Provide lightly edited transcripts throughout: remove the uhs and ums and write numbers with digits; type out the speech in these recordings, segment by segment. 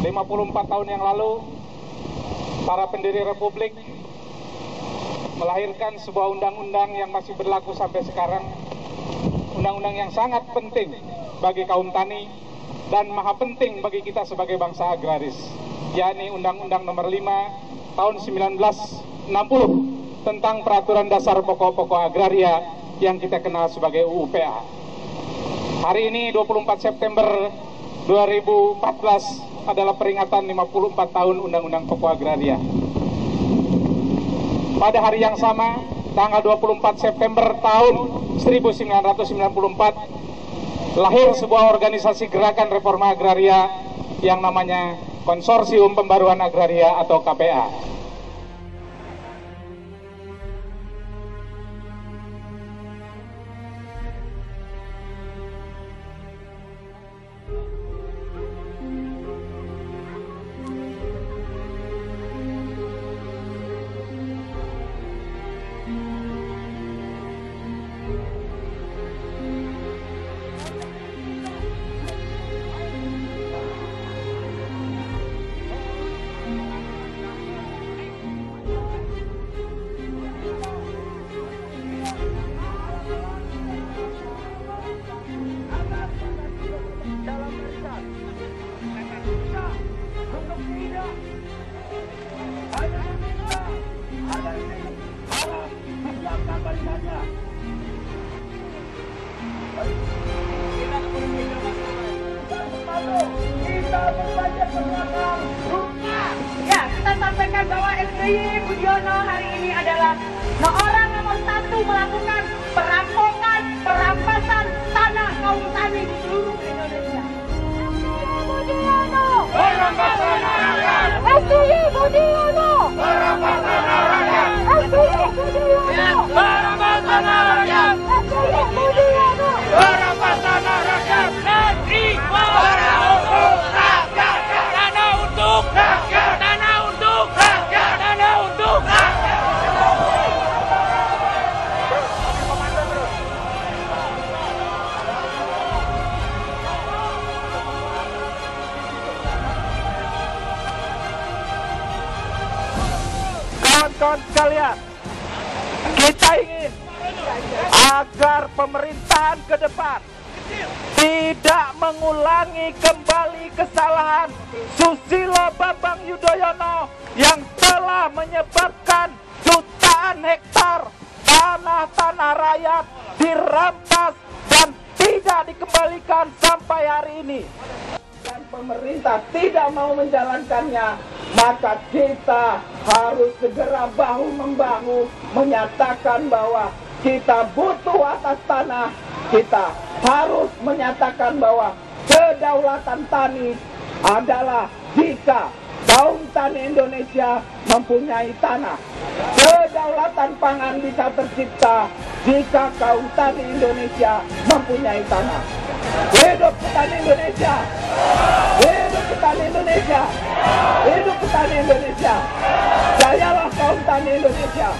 54 tahun yang lalu, para pendiri Republik melahirkan sebuah undang-undang yang masih berlaku sampai sekarang. Undang-undang yang sangat penting bagi kaum tani dan maha penting bagi kita sebagai bangsa agraris, yakni Undang-Undang Nomor 5 Tahun 1960 tentang Peraturan Dasar Pokok-Pokok Agraria yang kita kenal sebagai UU-PA. Hari ini 24 September 2014 adalah peringatan 54 tahun Undang-Undang Pokok Agraria. Pada hari yang sama, tanggal 24 September tahun 1994, lahir sebuah organisasi gerakan reforma agraria yang namanya Konsorsium Pembaruan Agraria atau KPA. Ya, kita sampaikan bahwa SBY Budiono hari ini adalah orang nomor 1 melakukan perampokan, perampasan tanah kaum tani di seluruh Indonesia. Budiono, perampasan rakyat. SBY Budiono, perampasan rakyat. SBY Budiono, perampasan rakyat. SBY Budiono, perampasan rakyat. Negeri para untuk rakyat. Tanah untuk rakyat. Tanah untuk rakyat. Tanah untuk rakyat. Kawan-kawan sekalian, kita ingin agar pemerintahan ke depan tidak mengulangi kembali kesalahan Susilo Bambang Yudhoyono yang telah menyebabkan jutaan hektar tanah-tanah rakyat dirampas dan tidak dikembalikan sampai hari ini. Dan pemerintah tidak mau menjalankannya, maka kita harus segera bahu-membahu menyatakan bahwa kita butuh atas tanah. Kita harus menyatakan bahwa kedaulatan tani adalah jika kaum tani Indonesia mempunyai tanah. Kedaulatan pangan bisa tercipta jika kaum tani Indonesia mempunyai tanah. Hidup petani Indonesia! Hidup petani Indonesia! Hidup petani Indonesia! Jayalah kaum tani Indonesia!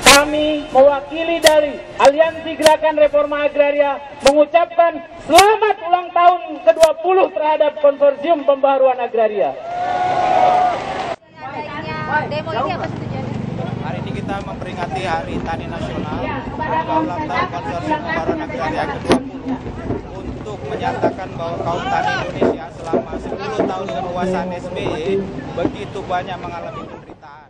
Kami mewakili dari Aliansi Gerakan Reforma Agraria mengucapkan selamat ulang tahun ke-20 terhadap Konsorsium Pembaruan Agraria. Demo ini apa tujuannya? Hari ini kita memperingati Hari Tani Nasional ulang tahun Konsorsium Pembaruan Agraria ke-20 untuk menyatakan bahwa kaum tani Indonesia selama 10 tahun kekuasaan SBY begitu banyak mengalami penderitaan.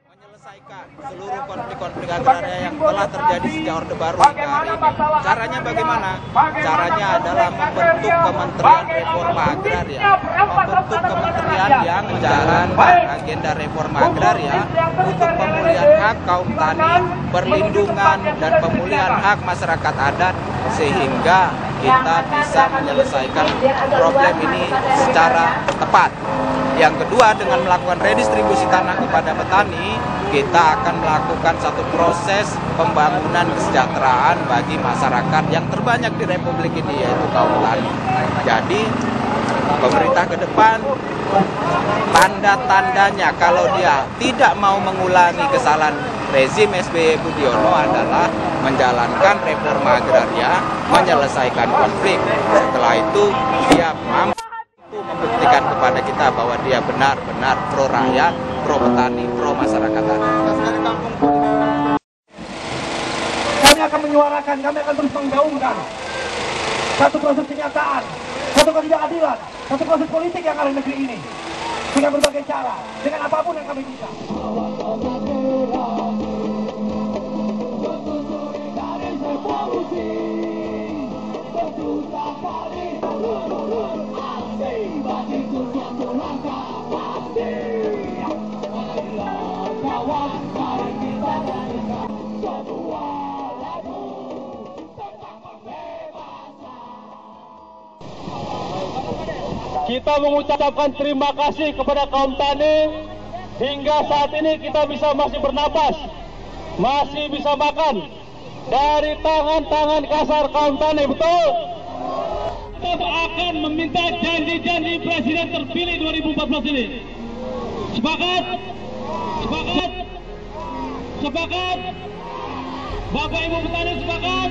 Menyelesaikan seluruh konflik-konflik agraria yang telah terjadi sejak Orde Baru hingga hari ini. Caranya bagaimana? Caranya adalah membentuk Kementerian Reforma Agraria. Membentuk kementerian yang menjalankan agenda reforma agraria untuk pemulihan hak kaum tani, perlindungan dan pemulihan hak masyarakat adat sehingga kita bisa menyelesaikan problem ini secara tepat. Yang kedua, dengan melakukan redistribusi tanah kepada petani, kita akan melakukan satu proses pembangunan kesejahteraan bagi masyarakat yang terbanyak di Republik ini, yaitu kaum tani. Jadi, pemerintah ke depan, tanda-tandanya kalau dia tidak mau mengulangi kesalahan rezim SBY Budiono adalah menjalankan reforma agraria, menyelesaikan konflik. Setelah itu dia mampu membuktikan kepada kita bahwa dia benar-benar pro rakyat, pro petani, pro masyarakat tani. Kami akan menyuarakan, kami akan terus menggaungkan satu proses kenyataan, satu ketidakadilan, satu proses politik yang ada di negeri ini dengan berbagai cara, dengan apapun yang kami bisa. Kita mengucapkan terima kasih kepada kaum tani. Hingga saat ini kita masih bernapas, masih bisa makan dari tangan-tangan kasar kaum tani, betul? Kita akan meminta janji-janji Presiden terpilih 2014 ini. Sepakat? Sepakat? Sepakat? Bapak Ibu petani sepakat?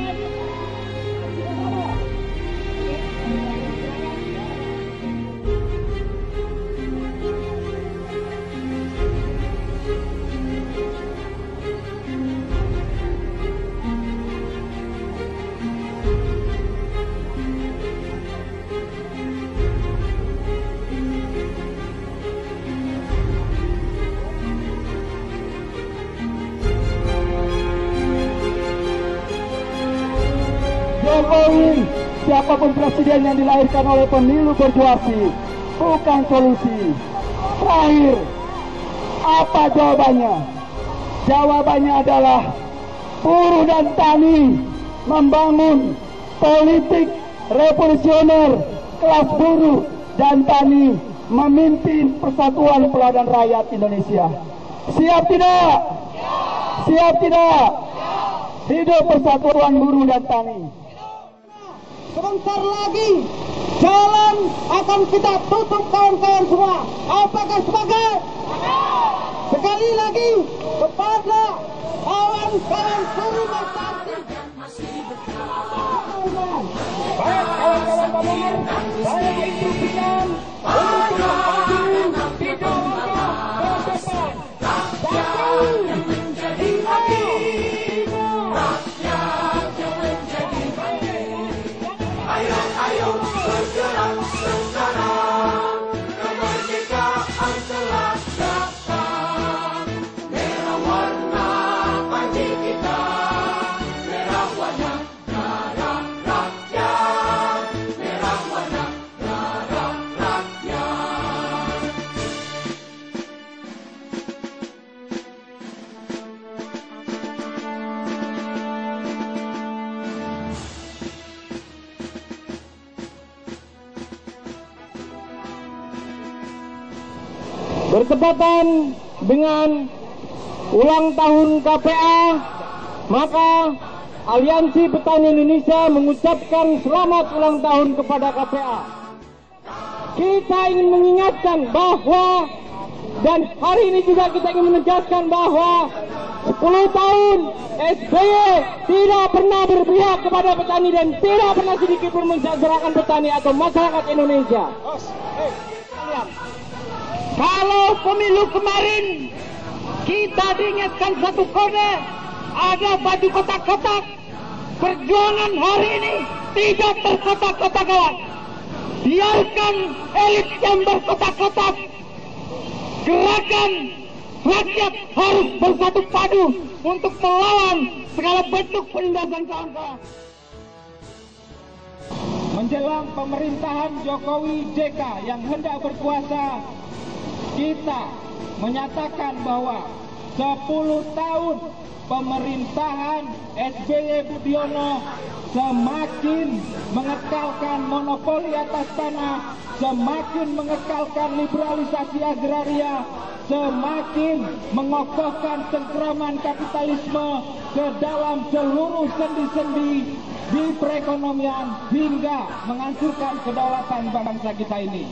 Jokowi, siapapun presiden yang dilahirkan oleh pemilu berjuasi, bukan solusi. Terakhir, apa jawabannya? Jawabannya adalah buruh dan tani membangun politik revolusioner kelas buruh dan tani memimpin persatuan peladan rakyat Indonesia. Siap tidak? Siap tidak? Hidup persatuan buruh dan tani. Sebentar lagi jalan akan kita tutup, kawan-kawan semua. Apakah sepakat? Sekali lagi kepada kawan-kawan buruh dan tani. Baik kawan-kawan buruh, saya instruksikan untuk maju 3 langkah ke depan. 1, menjadi lagi. Bertepatan dengan ulang tahun KPA, maka Aliansi Petani Indonesia mengucapkan selamat ulang tahun kepada KPA. Kita ingin mengingatkan bahwa, dan hari ini juga kita ingin menegaskan bahwa 10 tahun SBY tidak pernah berpihak kepada petani dan tidak pernah sedikit pun mensejahterakan petani atau masyarakat Indonesia. Kalau pemilu kemarin kita diingatkan satu kode, ada baju kotak-kotak. Perjuangan hari ini tidak terkotak-kotak, kawan. Biarkan elit yang berkotak-kotak. Gerakan rakyat harus bersatu padu untuk melawan segala bentuk penindasan, kawan-kawan. Menjelang pemerintahan Jokowi JK yang hendak berkuasa, kita menyatakan bahwa 10 tahun pemerintahan SBY Budiono semakin mengekalkan monopoli atas tanah, semakin mengekalkan liberalisasi agraria, semakin mengokohkan cengkraman kapitalisme ke dalam seluruh sendi-sendi di perekonomian hingga menghancurkan kedaulatan bangsa kita ini.